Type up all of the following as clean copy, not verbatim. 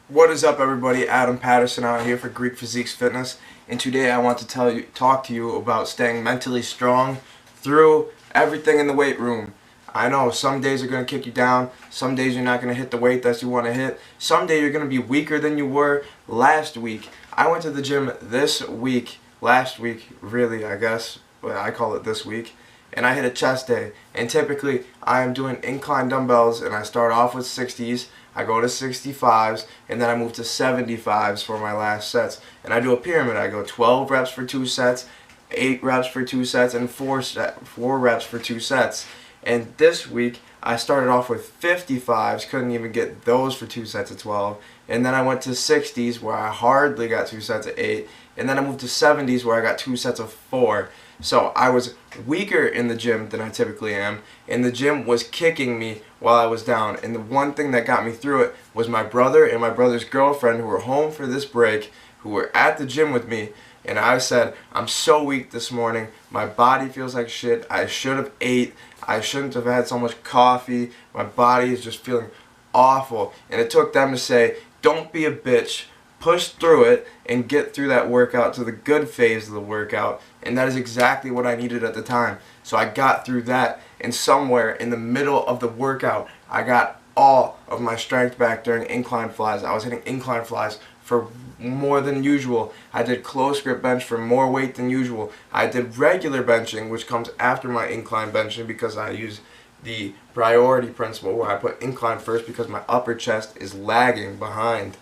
What is up, everybody? Adam Patterson out here for Greek Physiques Fitness, and today I want to talk to you about staying mentally strong through everything in the weight room. I know some days are going to kick you down, some days you're not going to hit the weight that you want to hit, some days you're going to be weaker than you were last week. I went to the gym last week really, I guess, but I call it this week, and I hit a chest day. And typically I am doing incline dumbbells, and I start off with 60s, I go to 65s, and then I move to 75s for my last sets. And I do a pyramid. I go 12 reps for 2 sets, 8 reps for 2 sets, and 4 reps for 2 sets. And this week I started off with 55s, couldn't even get those for 2 sets of 12. And then I went to 60s where I hardly got 2 sets of 8. And then I moved to 70s where I got 2 sets of 4. So I was weaker in the gym than I typically am, and the gym was kicking me while I was down. And the one thing that got me through it was my brother and my brother's girlfriend, who were home for this break, who were at the gym with me. And I said, I'm so weak this morning, my body feels like shit, I should have ate, I shouldn't have had so much coffee, my body is just feeling awful. And it took them to say, don't be a bitch, push through it and get through that workout to the good phase of the workout. And that is exactly what I needed at the time. So I got through that, and somewhere in the middle of the workout I got all of my strength back during incline flies. I was hitting incline flies for more than usual. I did close grip bench for more weight than usual. I did regular benching, which comes after my incline benching, because I use the priority principle where I put incline first because my upper chest is lagging behind.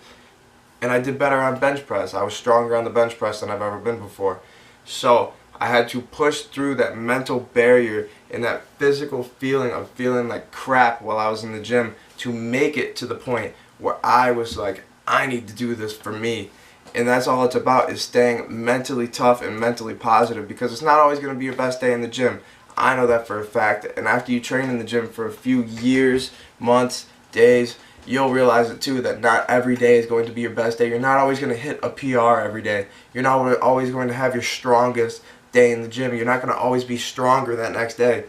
And I did better on bench press. I was stronger on the bench press than I've ever been before. So I had to push through that mental barrier and that physical feeling of feeling like crap while I was in the gym to make it to the point where I was like, I need to do this for me. And that's all it's about, is staying mentally tough and mentally positive, because it's not always going to be your best day in the gym. I know that for a fact. And after you train in the gym for a few years, months, days, you'll realize it too, that not every day is going to be your best day. You're not always going to hit a PR every day. You're not always going to have your strongest day in the gym. You're not going to always be stronger that next day.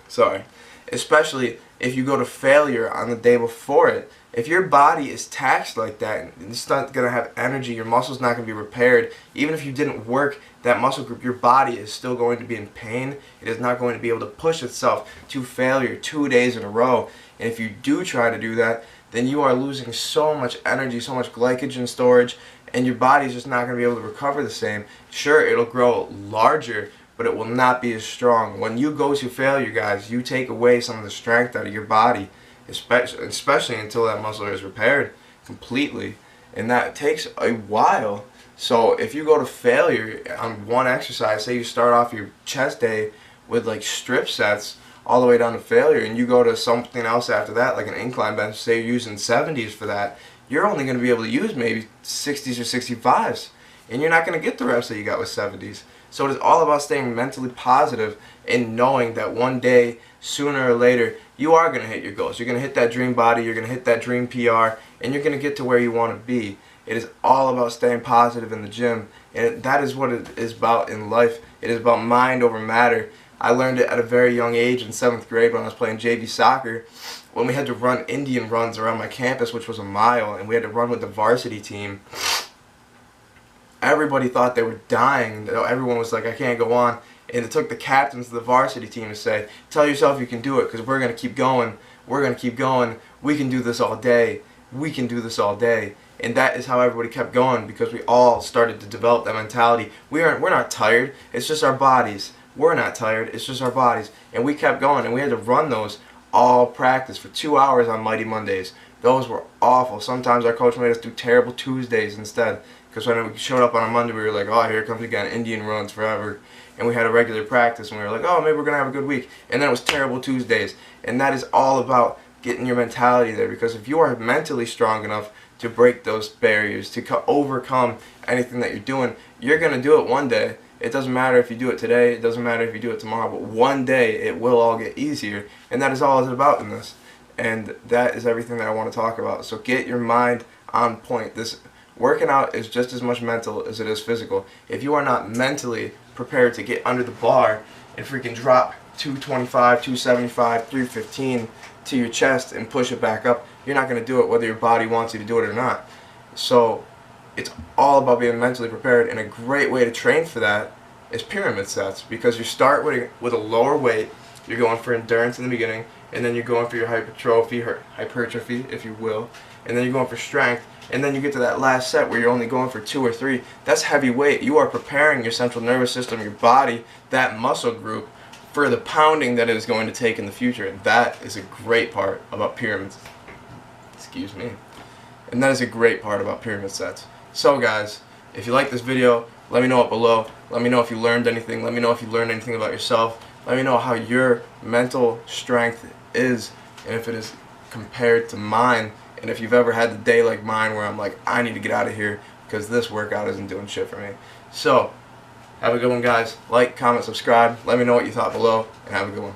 Sorry. Especially if you go to failure on the day before it. If your body is taxed like that, it's not going to have energy, your muscle's not going to be repaired. Even if you didn't work that muscle group, your body is still going to be in pain. It is not going to be able to push itself to failure 2 days in a row. And if you do try to do that, then you are losing so much energy, so much glycogen storage, and your body's just not going to be able to recover the same. Sure, it'll grow larger, but it will not be as strong. When you go to failure, guys, you take away some of the strength out of your body, especially until that muscle is repaired completely. And that takes a while. So if you go to failure on one exercise, say you start off your chest day with like strip sets all the way down to failure, and you go to something else after that, like an incline bench, say you're using 70s for that, you're only going to be able to use maybe 60s or 65s, and you're not going to get the reps that you got with 70s. So it is all about staying mentally positive and knowing that one day, sooner or later, you are going to hit your goals. You're going to hit that dream body, you're going to hit that dream PR, and you're going to get to where you want to be. It is all about staying positive in the gym, and that is what it is about in life. It is about mind over matter. I learned it at a very young age in 7th grade when I was playing JV soccer, when we had to run Indian runs around my campus, which was a mile, and we had to run with the varsity team. Everybody thought they were dying. Everyone was like, I can't go on. And it took the captains of the varsity team to say, tell yourself you can do it, because we're going to keep going. We're going to keep going. We can do this all day. We can do this all day. And that is how everybody kept going, because we all started to develop that mentality. We're not tired. It's just our bodies. We're not tired. It's just our bodies. And we kept going, and we had to run those all practice for 2 hours on Mighty Mondays. Those were awful. Sometimes our coach made us do terrible Tuesdays instead, because when we showed up on a Monday, we were like, oh, here comes again, Indian runs forever. And we had a regular practice, and we were like, oh, maybe we're going to have a good week. And then it was terrible Tuesdays. And that is all about getting your mentality there, because if you are mentally strong enough to break those barriers, to overcome anything that you're doing, you're going to do it one day. It doesn't matter if you do it today, it doesn't matter if you do it tomorrow, but one day it will all get easier. And that is all it's about in this. And that is everything that I want to talk about. So get your mind on point. This working out is just as much mental as it is physical. If you are not mentally prepared to get under the bar and freaking drop 225, 275, 315 to your chest and push it back up, you're not going to do it whether your body wants you to do it or not. So it's all about being mentally prepared, and a great way to train for that is pyramid sets, because you start with a lower weight. You're going for endurance in the beginning, and then you're going for your hypertrophy, if you will, and then you're going for strength, and then you get to that last set where you're only going for 2 or 3. That's heavy weight. You are preparing your central nervous system, your body, that muscle group, for the pounding that it is going to take in the future. And that is a great part about pyramids. Excuse me. And that is a great part about pyramid sets. So guys, if you like this video, let me know up below. Let me know if you learned anything. Let me know if you learned anything about yourself. Let me know how your mental strength is, and if it is compared to mine, and if you've ever had the day like mine where I'm like, I need to get out of here because this workout isn't doing shit for me. So, have a good one, guys. Like, comment, subscribe. Let me know what you thought below, and have a good one.